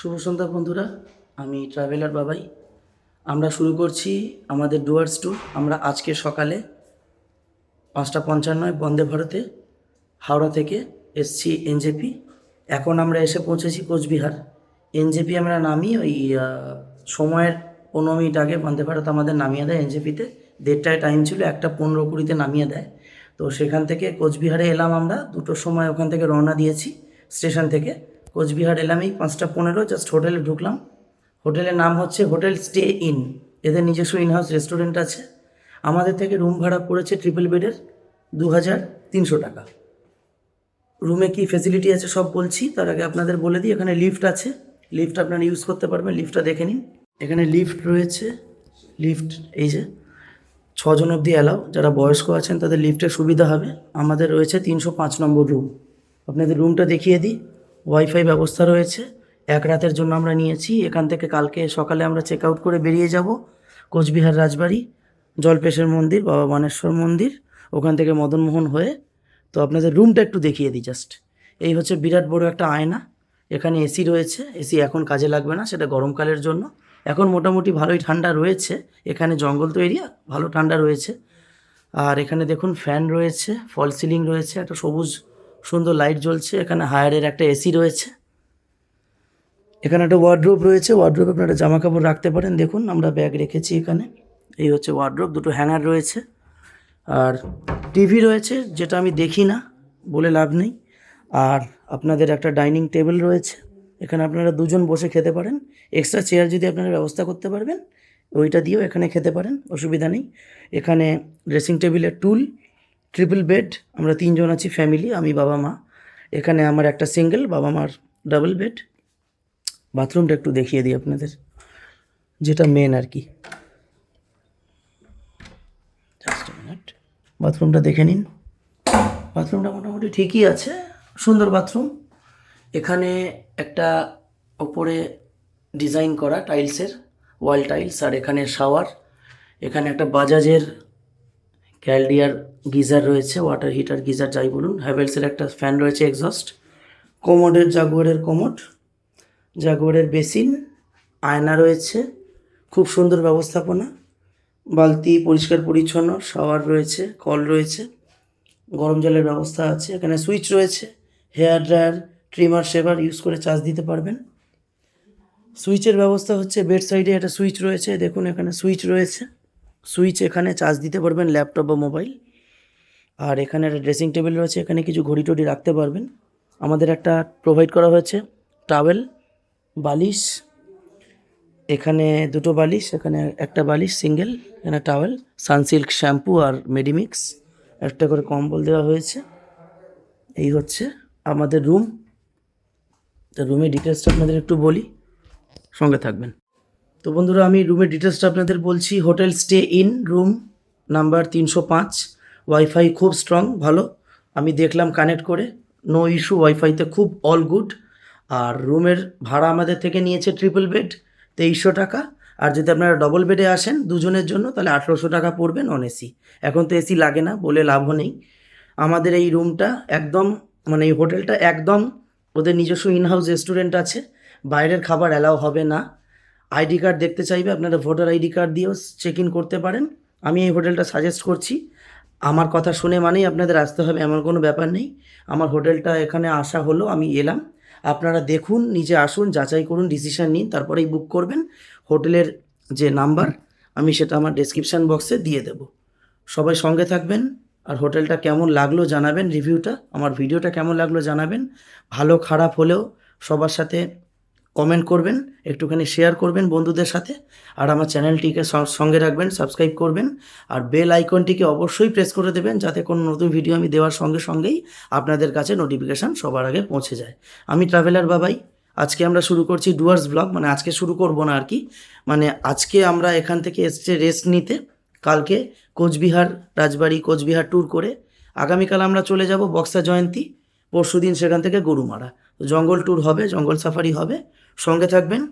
শুভ সন্ধ্যা বন্ধুরা, আমি ট্রাভেলার বাবাই। আমরা শুরু করছি আমাদের ডুয়ার্স ট্যুর। আমরা আজকে সকালে 5:55 বন্দে ভারতে হাওড়া থেকে এসছি এনজেপি। এখন আমরা এসে পৌঁছেছি কোচবিহার। এনজেপি আমরা নামি ওই সময়ের 15 মিনিট আগে বন্দে ভারত আমাদের নামিয়ে দেয় এনজেপিতে। 1:30টায় টাইম ছিল, 1:15-20 নামিয়ে দেয়। তো সেখান থেকে কোচবিহারে এলাম আমরা 2টোর সময়, ওখান থেকে রওনা দিয়েছি স্টেশন থেকে। কোচবিহার এলাম এই 5:15, জাস্ট হোটেলে ঢুকলাম। হোটেলের নাম হচ্ছে হোটেল স্টে ইন। এদের নিজস্ব ইনহাউস রেস্টুরেন্ট আছে। আমাদের থেকে রুম ভাড়া পড়েছে ট্রিপল বেডের 2,300 টাকা। রুমে কি ফেসিলিটি আছে সব বলছি, তার আগে আপনাদের বলে দিই এখানে লিফট আছে। লিফট আপনারা ইউজ করতে পারবেন, লিফটটা দেখে নিন। এখানে লিফট রয়েছে, লিফট এই যে 6 জন অবধি অ্যালাউ। যারা বয়স্ক আছেন তাদের লিফটের সুবিধা হবে। আমাদের রয়েছে 305 নম্বর রুম। আপনাদের রুমটা দেখিয়ে দিই। ওয়াইফাই ব্যবস্থা রয়েছে। 1 রাতের জন্য আমরা নিয়েছি। এখান থেকে কালকে সকালে আমরা চেক আউট করে বেরিয়ে যাব কোচবিহার রাজবাড়ি, জলপেশের মন্দির, বাবা বানেশ্বর মন্দির, ওখান থেকে মদনমোহন হয়ে। তো আপনাদের রুমটা একটু দেখিয়ে দিই জাস্ট। এই হচ্ছে বিরাট বড় একটা আয়না। এখানে এসি রয়েছে। এসি এখন কাজে লাগবে না, সেটা গরমকালের জন্য। এখন মোটামুটি ভালোই ঠান্ডা রয়েছে। এখানে জঙ্গল তো এরিয়া, ভালো ঠান্ডা রয়েছে। আর এখানে দেখুন ফ্যান রয়েছে, ফল সিলিং রয়েছে, একটা সবুজ সুন্দর লাইট জ্বলছে। এখানে হায়ারের একটা এসি রয়েছে। এখানে একটা ওয়ার্ড্রোব রয়েছে। ওয়ার্ড্রোবে আপনারা জামা কাপড় রাখতে পারেন। দেখুন আমরা ব্যাগ রেখেছি এখানে। এই হচ্ছে ওয়ার্ড্রোব, 2টো হ্যাঙ্গার রয়েছে। আর টিভি রয়েছে, যেটা আমি দেখি না বলে লাভ নেই। আর আপনাদের একটা ডাইনিং টেবিল রয়েছে। এখানে আপনারা 2জন বসে খেতে পারেন। এক্সট্রা চেয়ার যদি আপনারা ব্যবস্থা করতে পারবেন, ওইটা দিয়েও এখানে খেতে পারেন, অসুবিধা নেই। এখানে ড্রেসিং টেবিলের টুল, ট্রিপল বেড। আমরা 3জন আছি ফ্যামিলি, আমি বাবা মা। এখানে আমার একটা সিঙ্গেল, বাবা মার ডাবল বেড। বাথরুমটা একটু দেখিয়ে দিই আপনাদের, যেটা মেন আর কি। জাস্ট মিনিট, বাথরুমটা দেখে নিন। বাথরুমটা মোটামুটি ঠিকই আছে, সুন্দর বাথরুম। এখানে একটা ওপরে ডিজাইন করা টাইলসের ওয়াল টাইলস, আর এখানে শাওয়ার। এখানে একটা বাজাজের ক্যালডিয়ার গিজার রয়েছে, ওয়াটার হিটার গিজার যাই বলুন। হ্যাভেলসের একটা ফ্যান রয়েছে, এক্সস্ট। কোমোডের জাগুয়ারের কোমোড, জাগুয়ারের বেসিন, আয়না রয়েছে। খুব সুন্দর ব্যবস্থাপনা। বালতি পরিষ্কার পরিচ্ছন্ন, শাওয়ার রয়েছে, কল রয়েছে, গরম জলের ব্যবস্থা আছে। এখানে সুইচ রয়েছে, hair dryer, trimmer, shaver use করে চার্জ দিতে পারবেন। সুইচের ব্যবস্থা হচ্ছে বেড সাইডে একটা সুইচ রয়েছে, দেখুন এখানে সুইচ রয়েছে। সুইচ এখানে চার্জ দিতে পারবেন ল্যাপটপ বা মোবাইল। আর এখানে একটা ড্রেসিং টেবিল রয়েছে, এখানে কিছু ঘড়ি টড়ি রাখতে পারবেন। আমাদের একটা প্রোভাইড করা হয়েছে টাওয়েল, বালিশ। এখানে 2টো বালিশ, এখানে একটা বালিশ সিঙ্গেল, এখানে টাওয়েল, সানসিল্ক শ্যাম্পু আর মেডিমিক্স, একটা করে কম্বল দেওয়া হয়েছে। এই হচ্ছে আমাদের রুম। তো রুমের ডিটেলসটা আপনাদের একটু বলি, সঙ্গে থাকবেন। তো বন্ধুরা, আমি রুমের ডিটেলসটা আপনাদের বলছি। Hotel stay in, room number 305। Wifi খুব স্ট্রং, ভালো। আমি দেখলাম কানেক্ট করে, নো ইস্যু, ওয়াইফাইতে খুব অল গুড। আর রুমের ভাড়া আমাদের থেকে নিয়েছে ট্রিপল বেড 2300 টাকা। আর যদি আপনারা ডবল বেডে আসেন 2জনের জন্য, তাহলে 1800 টাকা পড়বে নন এসি। এখন তো এসি লাগে না বলে লাভও নেই। আমাদের এই রুমটা একদম, মানে এই হোটেলটা একদম ওদের নিজস্ব ইনহাউস রেস্টুরেন্ট আছে। বাইরের খাবার অ্যালাউ হবে না। আইডি কার্ড দেখতে চাইবে, আপনারা ভোটার আইডি কার্ড দিয়েও চেক ইন করতে পারেন। আমি এই হোটেলটা সাজেস্ট করছি। আমার কথা শুনে মানেই আপনাদের আসতে হবে এমন কোনো ব্যাপার নেই। আমার হোটেলটা এখানে আসা হলো, আমি এলাম। আপনারা দেখুন, নিজে আসুন, যাচাই করুন, ডিসিশান নিন, তারপরেই বুক করবেন। হোটেলের যে নাম্বার আমি সেটা আমার ডেসক্রিপশান বক্সে দিয়ে দেব। সবাই সঙ্গে থাকবেন। আর হোটেলটা কেমন লাগলো জানাবেন, রিভিউটা, আমার ভিডিওটা কেমন লাগলো জানাবেন। ভালো খারাপ হলেও সবার সাথে কমেন্ট করবেন, একটুখানি শেয়ার করবেন বন্ধুদের সাথে। আর আমার চ্যানেলটিকে সঙ্গে রাখবেন, সাবস্ক্রাইব করবেন। আর বেল আইকনটিকে অবশ্যই প্রেস করে দেবেন, যাতে কোনো নতুন ভিডিও আমি দেওয়ার সঙ্গে সঙ্গেই আপনাদের কাছে নোটিফিকেশান সবার আগে পৌঁছে যায়। আমি ট্রাভেলার বাবাই। আজকে আমরা শুরু করছি ডুয়ার্স ব্লগ। মানে আজকে শুরু করব না আর কি, মানে আজকে আমরা এখান থেকে এসছে রেস্ট নিতে। কালকে কোচবিহার রাজবাড়ি, কোচবিহার ট্যুর করে আগামীকাল আমরা চলে যাব বক্সা জয়ন্তী। পরশুদিন সেখান থেকে গরুমারা। তো জঙ্গল ট্যুর হবে, জঙ্গল সাফারি হবে। সঙ্গে থাকবেন।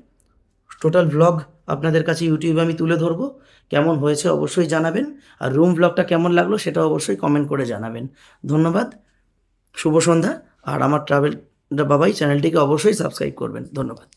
টোটাল ভ্লগ আপনাদের কাছে ইউটিউবে আমি তুলে ধরবো। কেমন হয়েছে অবশ্যই জানাবেন। আর রুম ভ্লগটা কেমন লাগলো সেটা অবশ্যই কমেন্ট করে জানাবেন। ধন্যবাদ, শুভ সন্ধ্যা। আর আমার ট্রাভেল বাবাই চ্যানেলটিকে অবশ্যই সাবস্ক্রাইব করবেন। ধন্যবাদ।